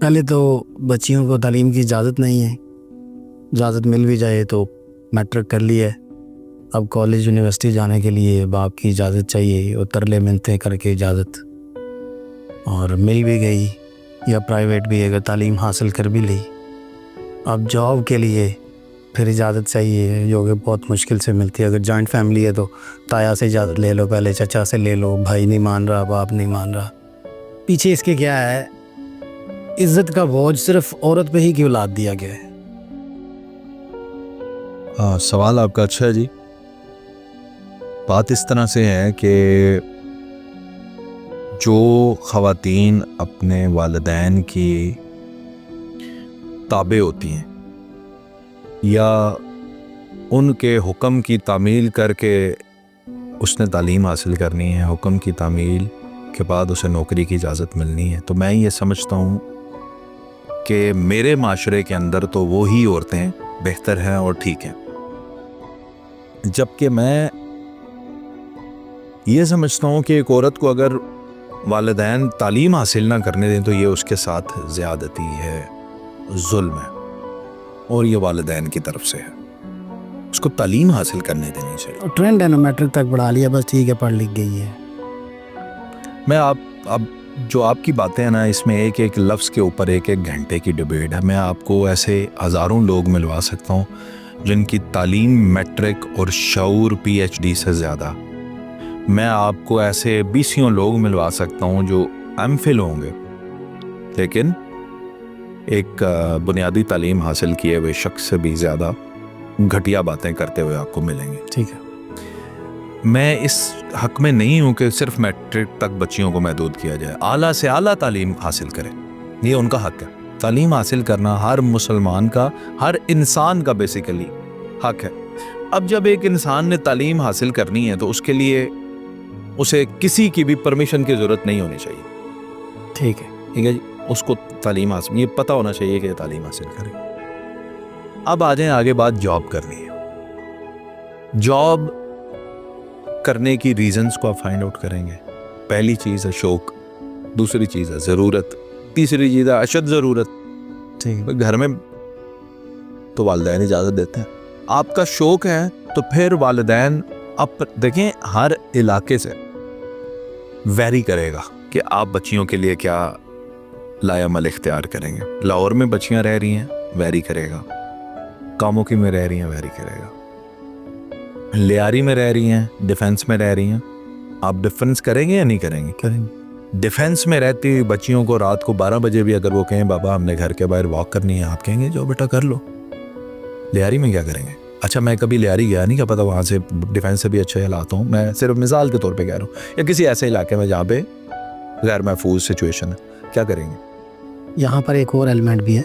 پہلے تو بچیوں کو تعلیم کی اجازت نہیں ہے، اجازت مل بھی جائے تو میٹرک کر لی ہے، اب کالج یونیورسٹی جانے کے لیے باپ کی اجازت چاہیے، اور ترلے منتیں کر کے اجازت، اور مل بھی گئی یا پرائیویٹ بھی اگر تعلیم حاصل کر بھی لی، اب جاب کے لیے پھر اجازت چاہیے جو کہ بہت مشکل سے ملتی ہے۔ اگر جوائنٹ فیملی ہے تو تایا سے اجازت لے لو، پہلے چچا سے لے لو، بھائی نہیں مان رہا، باپ نہیں مان رہا۔ پیچھے اس کے کیا ہے، عزت کا بوجھ صرف عورت پہ ہی کیوں لاد دیا گیا ہے؟ سوال آپ کا اچھا ہے جی۔ بات اس طرح سے ہے کہ جو خواتین اپنے والدین کی تابع ہوتی ہیں یا ان کے حکم کی تعمیل کر کے اس نے تعلیم حاصل کرنی ہے، حکم کی تعمیل کے بعد اسے نوکری کی اجازت ملنی ہے، تو میں یہ سمجھتا ہوں کہ میرے معاشرے کے اندر تو وہی عورتیں بہتر ہیں اور ٹھیک ہیں، جبکہ میں یہ سمجھتا ہوں کہ ایک عورت کو اگر والدین تعلیم حاصل نہ کرنے دیں تو یہ اس کے ساتھ زیادتی ہے، ظلم ہے، اور یہ والدین کی طرف سے ہے، اس کو تعلیم حاصل کرنے دینی چاہیے۔ ٹرینڈ ہے نا، میٹرک تک پڑھا لیا بس ٹھیک ہے، پڑھ لکھ گئی ہے۔ میں اب جو آپ کی باتیں ہیں نا، اس میں ایک ایک لفظ کے اوپر ایک ایک گھنٹے کی ڈیبیٹ ہے۔ میں آپ کو ایسے ہزاروں لوگ ملوا سکتا ہوں جن کی تعلیم میٹرک اور شعور پی ایچ ڈی سے زیادہ۔ میں آپ کو ایسے 20 لوگ ملوا سکتا ہوں جو ایم فل ہوں گے لیکن ایک بنیادی تعلیم حاصل کیے ہوئے شخص سے بھی زیادہ گھٹیا باتیں کرتے ہوئے آپ کو ملیں گے۔ ٹھیک ہے، میں اس حق میں نہیں ہوں کہ صرف میٹرک تک بچیوں کو محدود کیا جائے، اعلیٰ سے اعلیٰ تعلیم حاصل کریں، یہ ان کا حق ہے۔ تعلیم حاصل کرنا ہر مسلمان کا، ہر انسان کا بیسیکلی حق ہے۔ اب جب ایک انسان نے تعلیم حاصل کرنی ہے تو اس کے لیے اسے کسی کی بھی پرمیشن کی ضرورت نہیں ہونی چاہیے۔ ٹھیک ہے، ٹھیک ہے جی، اس کو تعلیم حاصل، یہ پتہ ہونا چاہیے کہ یہ تعلیم حاصل کرے۔ اب آ جائیں آگے، بات جاب کرنی ہے۔ جاب کرنے کی ریزنز کو آپ فائنڈ آؤٹ کریں گے۔ پہلی چیز ہے شوق، دوسری چیز ہے ضرورت، تیسری چیز ہے اشد ضرورت۔ ٹھیک ہے، گھر میں تو والدین اجازت دیتے ہیں، آپ کا شوق ہے تو پھر والدین آپ دیکھیں ہر علاقے سے ویری کرے گا کہ آپ بچیوں کے لیے کیا لایا عمل اختیار کریں گے۔ لاہور میں بچیاں رہ رہی ہیں، ویری کرے گا۔ کاموکی میں رہ رہی ہیں، ویری کرے گا۔ لیاری میں رہ رہی ہیں، ڈیفنس میں رہ رہی ہیں، آپ ڈیفنس کریں گے یا نہیں کریں گے؟ کریں گے۔ ڈیفنس میں رہتی ہوئی بچیوں کو رات کو 12 بجے بھی اگر وہ کہیں بابا ہم نے گھر کے باہر واک کرنی ہے، آپ کہیں گے جو بیٹا کر لو۔ لیاری میں کیا کریں گے؟ اچھا میں کبھی لیاری گیا نہیں، کیا پتا وہاں سے ڈیفنس سے بھی اچھے حالات ہوں، میں صرف مثال کے طور پہ کہہ رہا ہوں، یا کسی ایسے علاقے میں جہاں پہ غیر محفوظ سچویشن ہے، کیا کریں گے؟ یہاں پر ایک اور ایلیمنٹ بھی ہے،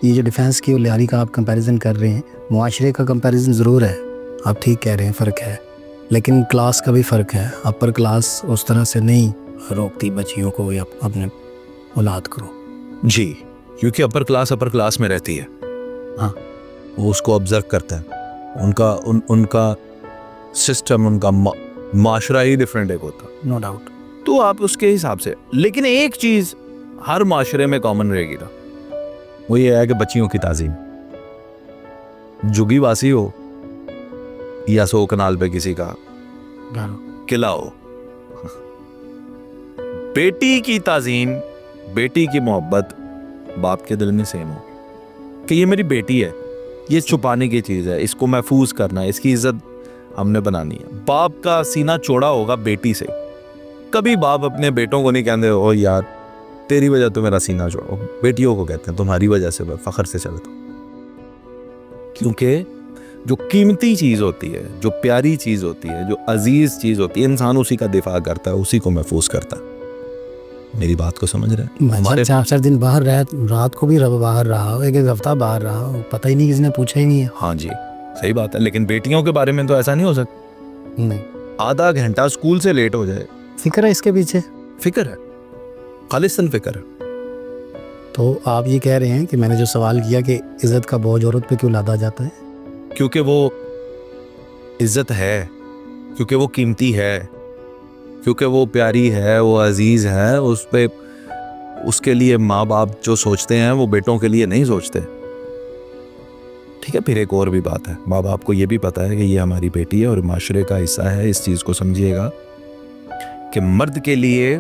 یہ جو ڈیفینس کی اور لیاری کا آپ کمپیریزن کر رہے ہیں، معاشرے کا کمپیریزن ضرور ہے، آپ ٹھیک کہہ رہے ہیں، فرق ہے، لیکن کلاس کا بھی فرق ہے۔ اپر کلاس اس طرح سے نہیں روکتی بچیوں کو یا اپنے اولاد کو۔ جی، کیونکہ اپر کلاس میں رہتی ہے، ہاں، وہ اس کو آبزرو کرتے ہیں، ان کا سسٹم، ان کا معاشرہ ہی ڈیفرنٹ ایک ہوتا، نو ڈاؤٹ۔ تو آپ اس کے حساب سے، لیکن ایک چیز ہر معاشرے میں کامن رہے گی نا، وہ یہ ہے کہ بچیوں کی تعظیم، جگی واسی ہو یا 100 کنال پہ کسی کا قلعہ ہو، بیٹی کی تعظیم، بیٹی کی محبت باپ کے دل میں سیم ہو کہ یہ میری بیٹی ہے، یہ چھپانے کی چیز ہے، اس کو محفوظ کرنا ہے، اس کی عزت ہم نے بنانی ہے۔ باپ کا سینہ چوڑا ہوگا بیٹی سے، کبھی باپ اپنے بیٹوں کو نہیں کہتے او یار تیری وجہ تو میرا سینہ چوڑا، بیٹیوں کو کہتے ہیں تمہاری وجہ سے میں فخر سے چلتا ہوں، کیونکہ جو قیمتی چیز ہوتی ہے، جو پیاری چیز ہوتی ہے، جو عزیز چیز ہوتی ہے، انسان اسی کا دفاع کرتا ہے، اسی کو محفوظ کرتا ہے۔ میری بات کو سمجھ رہے ہیں؟ ہمارے 4 دن باہر رہا، رات کو بھی باہر رہا ہو، ایک ہفتہ باہر رہا ہو، پتہ ہی نہیں، کسی نے پوچھا ہی نہیں ہے۔ ہاں جی صحیح بات ہے، لیکن بیٹیوں کے بارے میں تو ایسا نہیں ہو سکتا، نہیں، آدھا گھنٹہ اسکول سے لیٹ ہو جائے، فکر ہے اس کے پیچھے، فکر ہے، خالصاً فکر ہے۔ تو آپ یہ کہہ رہے ہیں کہ میں نے جو سوال کیا کہ عزت کا بوجھ عورت پہ کیوں لادا جاتا ہے؟ کیونکہ وہ عزت ہے، کیونکہ وہ قیمتی ہے، کیونکہ وہ پیاری ہے، وہ عزیز ہے، اس پہ اس کے لیے ماں باپ جو سوچتے ہیں وہ بیٹوں کے لیے نہیں سوچتے. ٹھیک ہے. پھر ایک اور بھی بات ہے, ماں باپ کو یہ بھی پتا ہے کہ یہ ہماری بیٹی ہے اور معاشرے کا حصہ ہے. اس چیز کو سمجھیے گا کہ مرد کے لیے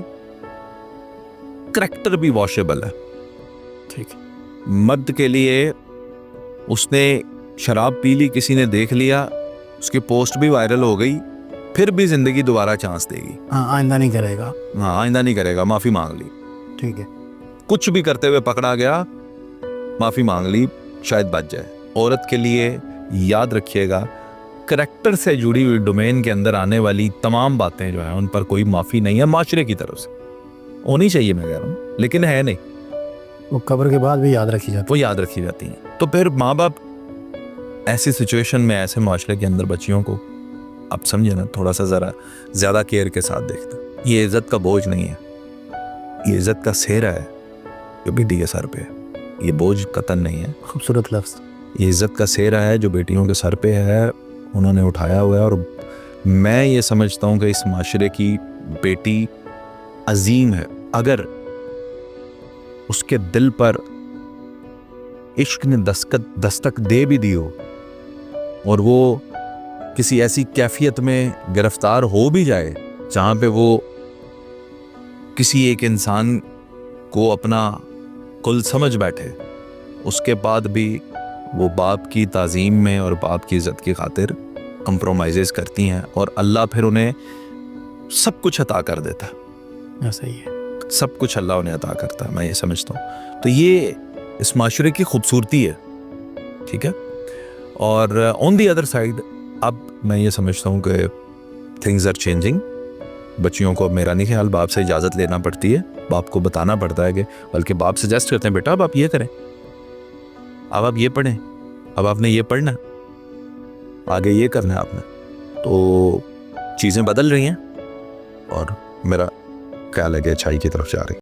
کریکٹر بھی واشیبل ہے. ٹھیک ہے. مرد کے لیے اس نے شراب پی لی, کسی نے دیکھ لیا, اس کی پوسٹ بھی وائرل ہو گئی, پھر بھی زندگی دوبارہ چانس دے گی. ہاں, آئندہ نہیں کرے گا. ہاں, آئندہ نہیں کرے گا, معافی مانگ لی. ٹھیک ہے. کچھ بھی کرتے ہوئے پکڑا گیا, معافی مانگ لی, شاید بچ جائے. عورت کے لیے یاد رکھیے گا, کریکٹر سے جڑی ہوئی ڈومین کے اندر آنے والی تمام باتیں جو ہیں ان پر کوئی معافی نہیں ہے معاشرے کی طرف سے. ہونی چاہیے میں کہہ رہا ہوں, لیکن ہے نہیں. وہ قبر کے بعد بھی یاد رکھی جاتی. وہ یاد رکھی جاتی ہیں. تو پھر ماں باپ ایسی سچویشن میں, ایسے معاشرے کے اندر بچیوں کو, اب سمجھے نا, تھوڑا سا ذرا زیادہ کیئر کے ساتھ دیکھتا. یہ عزت کا بوجھ نہیں ہے, یہ عزت کا سہرا ہے جو بیٹی کے سر پہ ہے. یہ بوجھ قطن نہیں ہے. خوبصورت لفظ. یہ عزت کا سہرا ہے جو بیٹیوں کے سر پہ ہے, انہوں نے اٹھایا ہوا ہے. اور میں یہ سمجھتا ہوں کہ اس معاشرے کی بیٹی عظیم ہے. اگر اس کے دل پر عشق نے دستک دے بھی دی ہو اور وہ کسی ایسی کیفیت میں گرفتار ہو بھی جائے جہاں پہ وہ کسی ایک انسان کو اپنا کل سمجھ بیٹھے, اس کے بعد بھی وہ باپ کی تعظیم میں اور باپ کی عزت کی خاطر کمپرومائزز کرتی ہیں, اور اللہ پھر انہیں سب کچھ عطا کر دیتا ہے. ایسا ہی ہے. سب کچھ اللہ انہیں عطا کرتا ہے, میں یہ سمجھتا ہوں. تو یہ اس معاشرے کی خوبصورتی ہے. ٹھیک ہے. اور آن دی ادر سائڈ اب میں یہ سمجھتا ہوں کہ تھنگز آر چینجنگ. بچیوں کو اب میرا نہیں خیال باپ سے اجازت لینا پڑتی ہے, باپ کو بتانا پڑتا ہے کہ, بلکہ باپ سجیسٹ کرتے ہیں بیٹا اب آپ یہ کریں, اب آپ یہ پڑھیں, اب آپ نے یہ پڑھنا, آگے یہ کرنا ہے آپ نے. تو چیزیں بدل رہی ہیں اور میرا خیال ہے کہ اچھائی کی طرف جا رہی.